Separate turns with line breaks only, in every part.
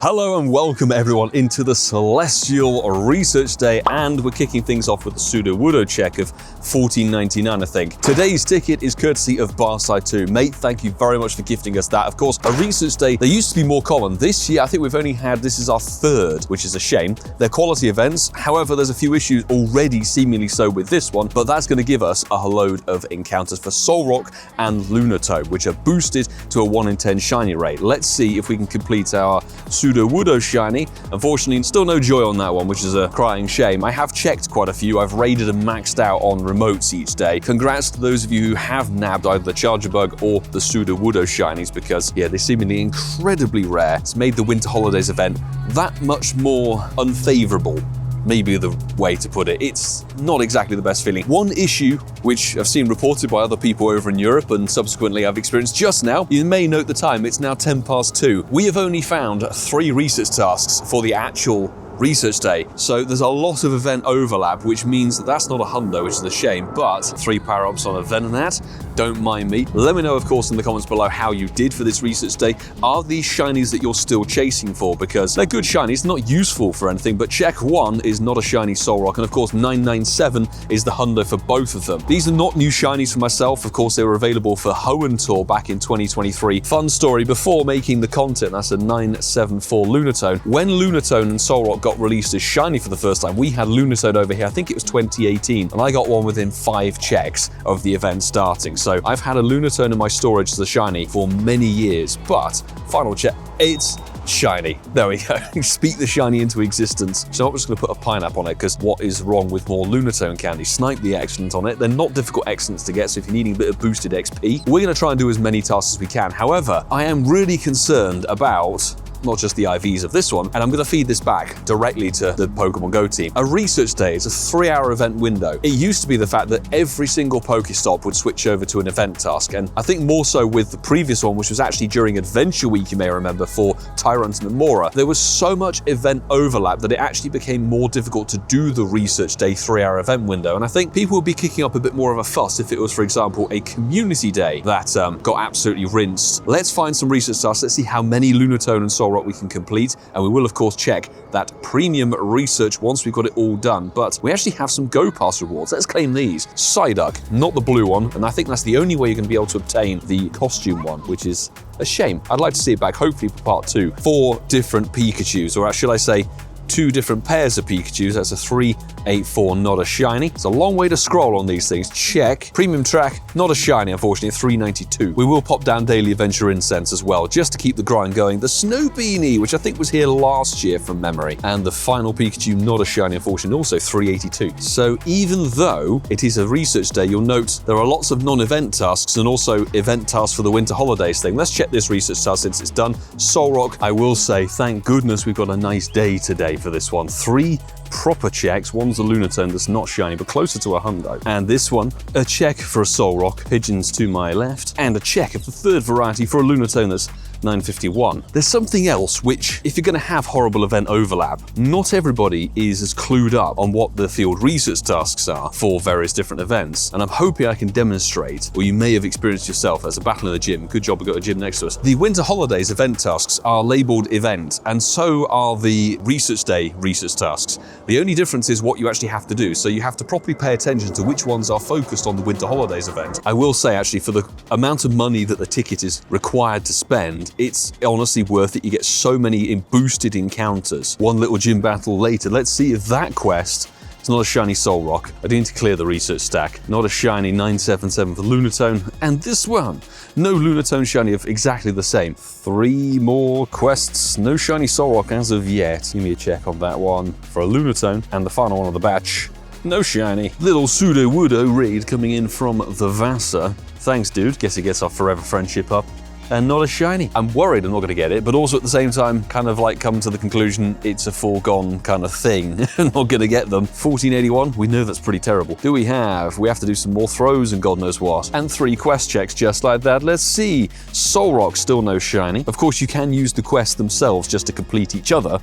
Hello and welcome everyone into the Celestial Research Day, and we're kicking things off with the Sudowoodo check of $14.99, I think. Today's ticket is courtesy of Barside2. Mate, thank you very much for gifting us that. Of course, a Research Day, they used to be more common. This year, I think we've only had, this is our third, which is a shame. They're quality events. However, there's a few issues already seemingly so with this one, but that's going to give us a load of encounters for Solrock and Lunatone, which are boosted to a 1 in 10 shiny rate. Let's see if we can complete our Sudowoodo shiny. Unfortunately, still no joy on that one, which is a crying shame. I have checked quite a few. I've raided and maxed out on remotes each day. Congrats to those of you who have nabbed either the Charjabug or the Sudowoodo shinies, because yeah, they're seemingly incredibly rare. It's made the Winter Holidays event that much more unfavorable. Maybe the way to put it. It's not exactly the best feeling. One issue, which I've seen reported by other people over in Europe and subsequently I've experienced just now, you may note the time, it's now 2:10. We have only found 3 research tasks for the actual Research Day. So there's a lot of event overlap, which means that that's not a hundo, which is a shame, but 3 power-ups on a Venonat, don't mind me. Let me know, of course, in the comments below how you did for this Research Day. Are these shinies that you're still chasing for? Because they're good shinies, not useful for anything, but check 1 is not a shiny Solrock, and of course 997 is the hundo for both of them. These are not new shinies for myself. Of course, they were available for Hoenn Tour back in 2023. Fun story, before making the content, that's a 974 Lunatone. When Lunatone and Solrock got released as shiny for the first time, we had Lunatone over here, I think it was 2018, and I got one within 5 checks of the event starting. So I've had a Lunatone in my storage as a shiny for many years, but final check, it's shiny. There we go. Speak the shiny into existence. So I'm just going to put a pineapple on it, because what is wrong with more Lunatone candy? Snipe the excellent on it. They're not difficult excellents to get, so if you're needing a bit of boosted XP, we're going to try and do as many tasks as we can. However, I am really concerned about not just the IVs of this one, and I'm going to feed this back directly to the Pokemon Go team. A Research Day is a 3-hour event window. It used to be the fact that every single Pokestop would switch over to an event task, and I think more so with the previous one, which was actually during Adventure Week, you may remember, for Tyrant and Amora. There was so much event overlap that it actually became more difficult to do the Research Day 3-hour event window, and I think people would be kicking up a bit more of a fuss if it was, for example, a Community Day that got absolutely rinsed. Let's find some research tasks. Let's see how many Lunatone and Solrock we can complete, and we will of course check that premium research once we've got it all done. But we actually have some Go Pass rewards. Let's claim these. Psyduck, not the blue one, and I think that's the only way you're going to be able to obtain the costume one, which is a shame. I'd like to see it back, hopefully for part 2. 4 different Pikachus, or should I say 2 different pairs of Pikachus. That's a 384, not a shiny. It's a long way to scroll on these things. Check. Premium track, not a shiny, unfortunately, 392. We will pop down Daily Adventure Incense as well, just to keep the grind going. The Snow Beanie, which I think was here last year from memory. And the final Pikachu, not a shiny, unfortunately, also 382. So even though it is a Research Day, you'll note there are lots of non-event tasks and also event tasks for the Winter Holidays thing. Let's check this Research task since it's done. Solrock, I will say, thank goodness we've got a nice day today for this one. 3 proper checks. One's a Lunatone that's not shiny, but closer to a hundo. And this one, a check for a Solrock, pigeons to my left, and a check of the 3rd variety for a Lunatone that's 951. There's something else which, if you're going to have horrible event overlap, not everybody is as clued up on what the field research tasks are for various different events. And I'm hoping I can demonstrate, or you may have experienced yourself as a battle in the gym. Good job we got a gym next to us. The Winter Holidays event tasks are labeled event, and so are the Research Day research tasks. The only difference is what you actually have to do. So you have to properly pay attention to which ones are focused on the Winter Holidays event. I will say, actually, for the amount of money that the ticket is required to spend, it's honestly worth it. You get so many boosted encounters. One little gym battle later. Let's see if that quest, it's not a shiny Solrock. I do need to clear the research stack. Not a shiny 977 for Lunatone. And this one, no Lunatone shiny of exactly the same. 3 more quests. No shiny Solrock as of yet. Give me a check on that one for a Lunatone. And the final one of the batch, no shiny. Little Sudowoodo raid coming in from the Vasa. Thanks, dude. Guess it gets our forever friendship up. And not a shiny. I'm worried I'm not going to get it, but also at the same time, kind of like come to the conclusion it's a foregone kind of thing. I'm not going to get them. 1481, we know that's pretty terrible. Do we have? We have to do some more throws and God knows what. And 3 quest checks just like that. Let's see. Solrock, still no shiny. Of course, you can use the quests themselves just to complete each other.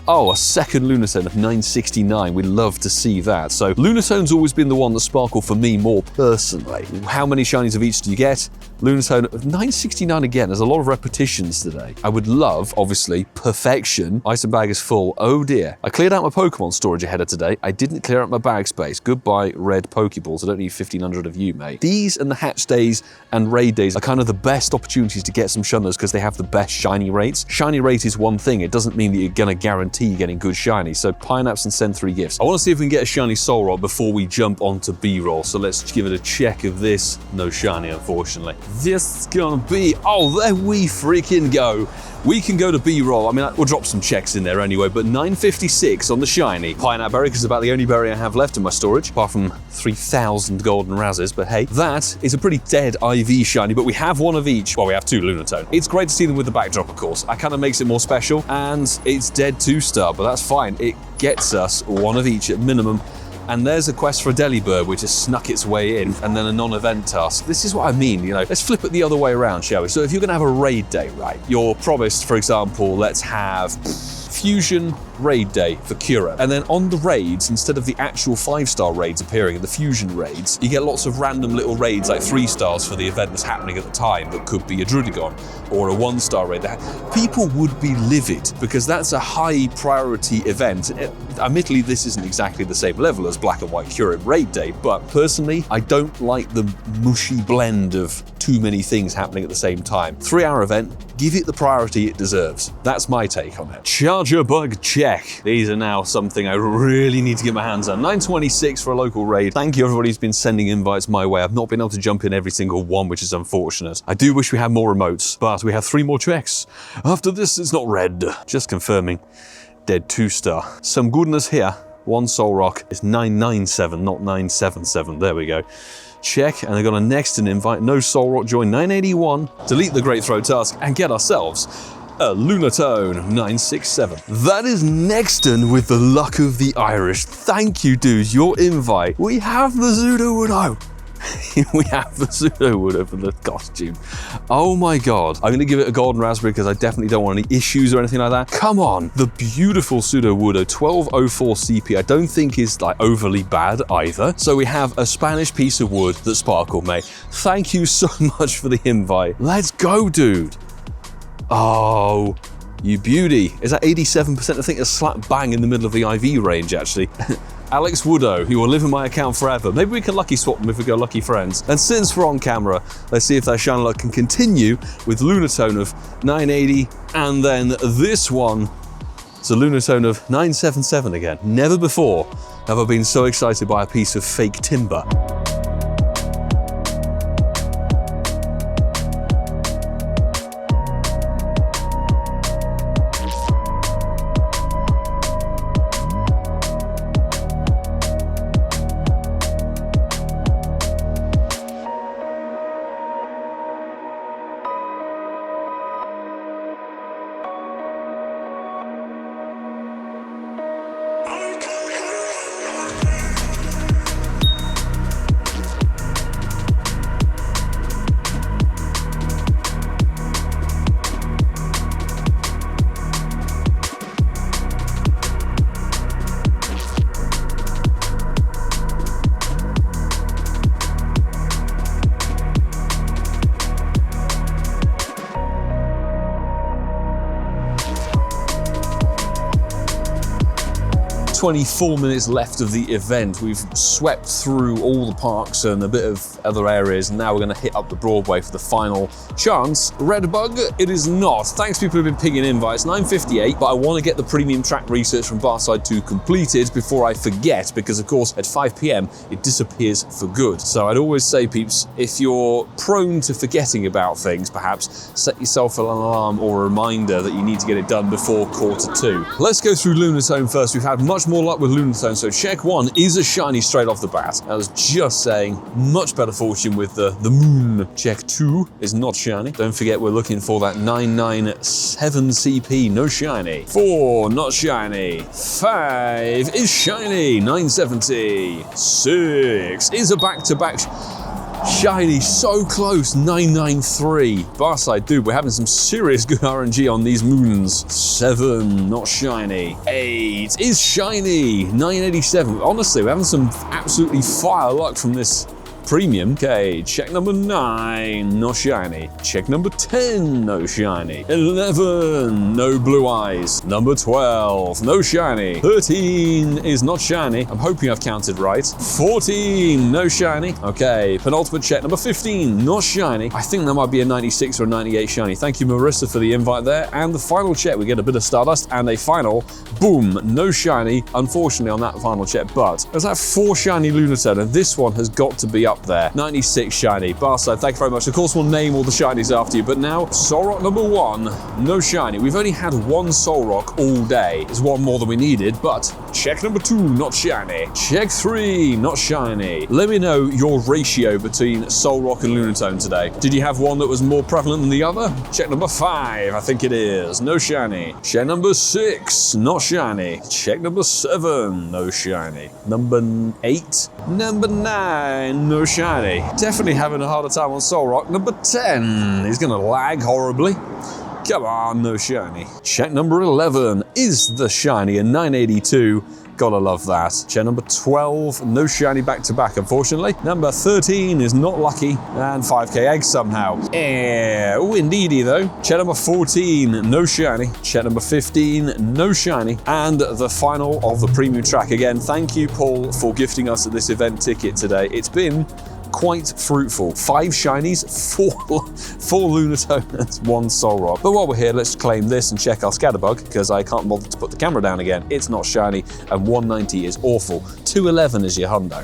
Oh, a second Lunatone of 969. We'd love to see that. So Lunatone's always been the one that sparkled for me more personally. How many shinies of each do you get? Lunatone, 969 again. There's a lot of repetitions today. I would love, obviously, perfection. Item bag is full. Oh dear. I cleared out my Pokemon storage ahead of today. I didn't clear out my bag space. Goodbye, red Pokeballs. I don't need 1,500 of you, mate. These and the hatch days and raid days are kind of the best opportunities to get some shunners because they have the best shiny rates. Shiny rate is one thing. It doesn't mean that you're going to guarantee getting good shiny. So Pineapps and send 3 gifts. I want to see if we can get a shiny Solrock before we jump onto B-roll. So let's give it a check of this. No shiny, unfortunately. This is gonna be, oh, there we freaking go. We can go to B-roll. I mean, we'll drop some checks in there anyway, but 956 on the shiny. Pineapple berry, because it's about the only berry I have left in my storage, apart from 3,000 golden razzes. But hey, that is a pretty dead IV shiny, but we have one of each. Well, we have 2 Lunatone. It's great to see them with the backdrop, of course. That kind of makes it more special, and it's dead 2-star, but that's fine. It gets us one of each at minimum. And there's a quest for a Delibird, which has snuck its way in, and then a non-event task. This is what I mean, you know. Let's flip it the other way around, shall we? So if you're gonna have a raid day, right? You're promised, for example, let's have Fusion raid day for Cura. And then on the raids, instead of the actual 5-star raids appearing in the Fusion raids, you get lots of random little raids like 3 stars for the event that's happening at the time that could be a Drudigon, or a 1-star raid. People would be livid because that's a high priority event. Admittedly, this isn't exactly the same level as Black and White Cura raid day, but personally, I don't like the mushy blend of too many things happening at the same time. 3-hour event, give it the priority it deserves. That's my take on it. Charjabug check. These are now something I really need to get my hands on. 926 for a local raid. Thank you everybody who's been sending invites my way. I've not been able to jump in every single one, which is unfortunate. I do wish we had more remotes, but we have 3 more checks. After this, it's not red. Just confirming. Dead 2-star. Some goodness here. 1 Solrock is 997, not 977. There we go. Check, and I got a next in invite. No Solrock, join 981. Delete the Great Throw task and get ourselves a Lunatone 967. That is Nexton with the luck of the Irish. Thank you, dudes. Your invite. We have the Sudowoodo. We have the Sudowoodo for the costume. Oh my god. I'm going to give it a golden raspberry because I definitely don't want any issues or anything like that. Come on. The beautiful Sudowoodo 1204 CP I don't think is like overly bad either. So we have a Spanish piece of wood that sparkled, mate. Thank you so much for the invite. Let's go, dude. Oh, you beauty. Is that 87%? I think it's slap bang in the middle of the IV range, actually. Alex Woodo, he will live in my account forever. Maybe we can lucky swap them if we go lucky friends. And since we're on camera, let's see if that shiny luck can continue with Lunatone of 980, and then this one, it's a Lunatone of 977 again. Never before have I been so excited by a piece of fake timber. 24 minutes left of the event. We've swept through all the parks and a bit of other areas, and now we're going to hit up the Broadway for the final chance. Redbug, it is not. Thanks people who've been pinging invites. 9:58, but I want to get the premium track research from Barside 2 completed before I forget, because of course at 5 PM it disappears for good. So I'd always say, peeps, if you're prone to forgetting about things, perhaps set yourself an alarm or a reminder that you need to get it done before 1:45. Let's go through Lunatone first. We've had much more luck with Lunatone, so check 1 is a shiny straight off the bat. I was just saying, much better fortune with the moon. Check 2 is not shiny. Don't forget we're looking for that 997 CP, no shiny. 4, not shiny. 5 is shiny, 970. 6 is a back-to-back shiny, so close, 993. Barside, dude, we're having some serious good RNG on these moons. 7, not shiny. 8 is shiny, 987. Honestly, we're having some absolutely fire luck from this Premium. Okay, check number 9, not shiny. Check number 10, no shiny. 11, no blue eyes. Number 12, no shiny. 13 is not shiny. I'm hoping I've counted right. 14, no shiny. Okay, penultimate check, number 15, not shiny. I think that might be a 96 or a 98 shiny. Thank you, Marissa, for the invite there. And the final check, we get a bit of Stardust and a final, boom, no shiny, unfortunately, on that final check. But there's that 4 shiny Lunatone, and this one has got to be up there. 96 shiny. Barside, thank you very much. Of course, we'll name all the shinies after you, but now, Solrock number 1, no shiny. We've only had 1 Solrock all day. It's one more than we needed, but check number 2, not shiny. Check 3, not shiny. Let me know your ratio between Solrock and Lunatone today. Did you have one that was more prevalent than the other? Check number 5, I think it is, no shiny. Check number 6, not shiny. Check number 7, no shiny. Number 8, number 9, no shiny. Definitely having a harder time on Solrock. Number 10 is gonna lag horribly. Come on, no shiny. Check number 11 is the shiny, a 982. Gotta love that. Check number 12, no shiny back to back, unfortunately. Number 13 is not lucky, and 5k eggs somehow. Oh, indeedy though. Check number 14, no shiny. Check number 15, no shiny. And the final of the premium track again. Thank you, Paul, for gifting us this event ticket today. It's been quite fruitful. 5 shinies, 4 Lunatones, 1 Solrock. But while we're here, let's claim this and check our Scatterbug, because I can't bother to put the camera down again. It's not shiny, and 190 is awful. 211 is your hundo.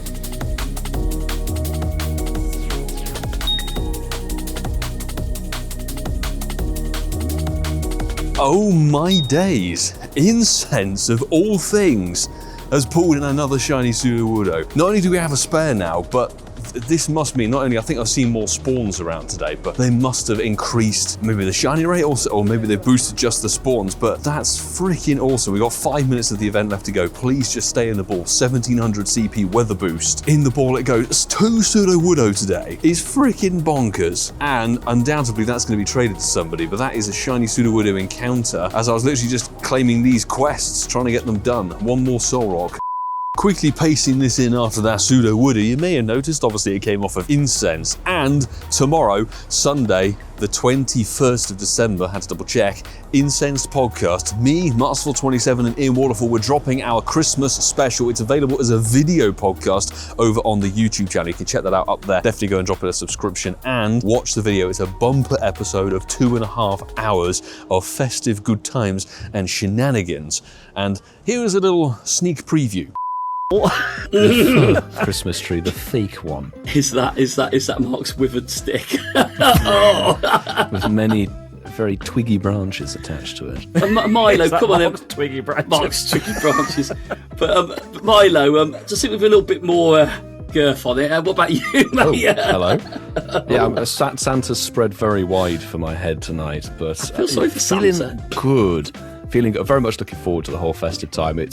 Oh my days! Incense of all things has pulled in another shiny Sudowoodo. Not only do we have a spare now, but this must mean not only, I think I've seen more spawns around today, but they must have increased maybe the shiny rate also, or maybe they boosted just the spawns, but that's freaking awesome. We've got 5 minutes of the event left to go. Please just stay in the ball. 1700 CP weather boost. In the ball it goes. 2 Sudowoodo today is freaking bonkers. And undoubtedly that's going to be traded to somebody, but that is a shiny Sudowoodo encounter, as I was literally just claiming these quests, trying to get them done. 1 more Solrock. Quickly pasting this in after that Sudowoodo, you may have noticed, obviously it came off of Incense. And tomorrow, Sunday, the 21st of December, had to double check, Incensed podcast. Me, Masterful27 and Ian Waterfall, we're dropping our Christmas special. It's available as a video podcast over on the YouTube channel. You can check that out up there. Definitely go and drop it a subscription and watch the video. It's a bumper episode of 2.5 hours of festive good times and shenanigans. And here is a little sneak preview.
Christmas tree, the fake one.
Is that Mark's withered stick? Oh.
With many very twiggy branches attached to it.
Milo, come on,
Mark's twiggy branches.
Mark's twiggy branches. But Milo, just think with a little bit more girth on it. What about you, mate?
Oh, hello. Yeah, Santa's spread very wide for my head tonight, but
I feel sorry for
feeling
Santa.
Good. Feeling very much looking forward to the whole festive time.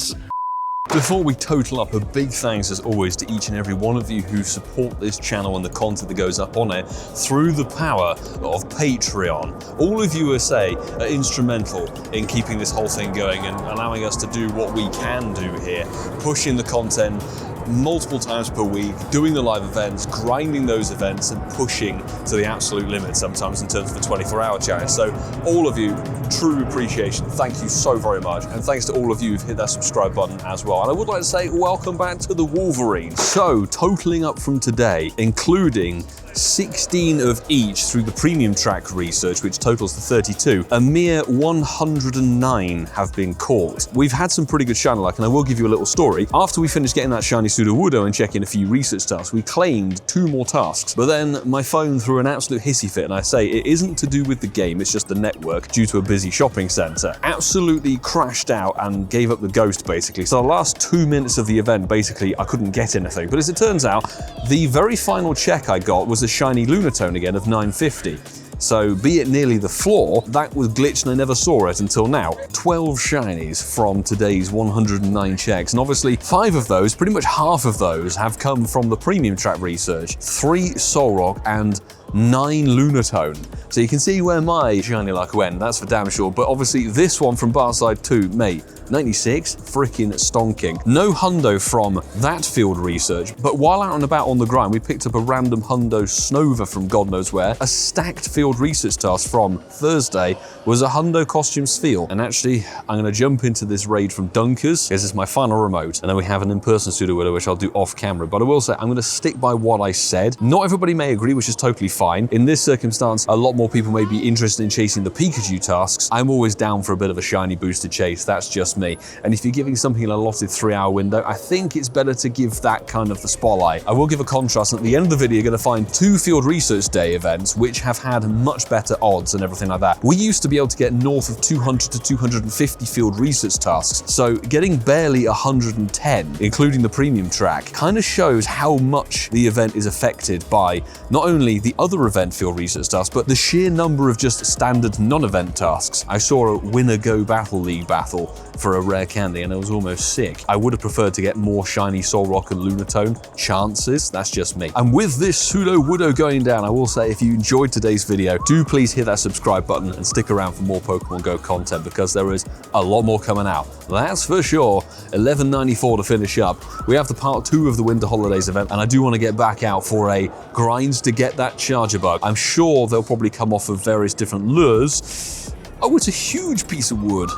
Before we total up, a big thanks as always to each and every one of you who support this channel and the content that goes up on it through the power of Patreon. All of you, are instrumental in keeping this whole thing going and allowing us to do what we can do here, pushing the content multiple times per week, doing the live events, grinding those events and pushing to the absolute limit sometimes in terms of the 24-hour challenge. So all of you, true appreciation. Thank you so very much. And thanks to all of you who've hit that subscribe button as well. And I would like to say welcome back to the Wolverine. So totaling up from today, including 16 of each through the premium track research, which totals to 32, a mere 109 have been caught. We've had some pretty good shiny luck, and I will give you a little story. After we finished getting that shiny Sudowoodo and checking a few research tasks, we claimed 2 more tasks, but then my phone threw an absolute hissy fit, and I say it isn't to do with the game, it's just the network due to a busy shopping centre. Absolutely crashed out and gave up the ghost, basically. So the last 2 minutes of the event, basically, I couldn't get anything. But as it turns out, the very final check I got was a shiny Lunatone again of 950. So be it nearly the floor, that was glitched and I never saw it until now. 12 shinies from today's 109 checks, and obviously 5 of those, pretty much half of those, have come from the premium track research. 3 Solrock and 9 Lunatone. So you can see where my shiny luck went, that's for damn sure. But obviously this one from Barside 2, mate, 96, freaking stonking. No hundo from that field research, but while out and about on the grind, we picked up a random hundo Snova from God knows where. A stacked field research task from Thursday was a hundo costume Sphere. And actually, I'm gonna jump into this raid from Dunkers, because it's my final remote, and then we have an in-person Sudowoodo, which I'll do off camera. But I will say, I'm gonna stick by what I said. Not everybody may agree, which is totally fine. In this circumstance, a lot more people may be interested in chasing the Pikachu tasks. I'm always down for a bit of a shiny boosted chase, that's just me. And if you're giving something an allotted 3-hour window, I think it's better to give that kind of the spotlight. I will give a contrast, and at the end of the video, you're gonna find 2 Field Research Day events, which have had much better odds and everything like that. We used to be able to get north of 200 to 250 field research tasks, so getting barely 110, including the premium track, kind of shows how much the event is affected by not only the other event field research tasks, but the sheer number of just standard non-event tasks. I saw a winner Go Battle League battle for a rare candy and I was almost sick. I would have preferred to get more shiny Solrock and Lunatone chances, that's just me. And with this Sudowoodo going down, I will say if you enjoyed today's video, do please hit that subscribe button and stick around for more Pokemon Go content because there is a lot more coming out. That's for sure. 1194 to finish up. We have the part 2 of the Winter Holidays event and I do want to get back out for a grind to get that Charjabug. I'm sure they'll probably come off of various different lures. Oh, it's a huge piece of wood.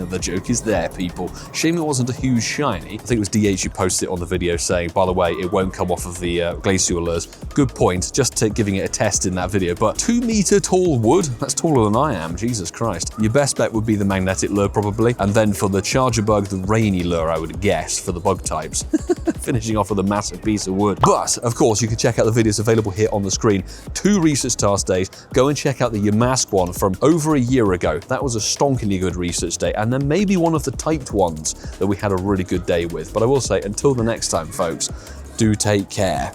The joke is there, people. Shame it wasn't a huge shiny. I think it was DH who posted it on the video saying, by the way, it won't come off of the glacial lures. Good point, just giving it a test in that video. But 2-meter tall wood? That's taller than I am, Jesus Christ. Your best bet would be the magnetic lure, probably. And then for the Charjabug, the rainy lure, I would guess, for the bug types. Finishing off with a massive piece of wood. But, of course, you can check out the videos available here on the screen. 2 research task days. Go and check out the Yamask one from over a year ago. That was a stonkingly good research day, and then maybe one of the typed ones that we had a really good day with. But I will say, until the next time, folks, do take care.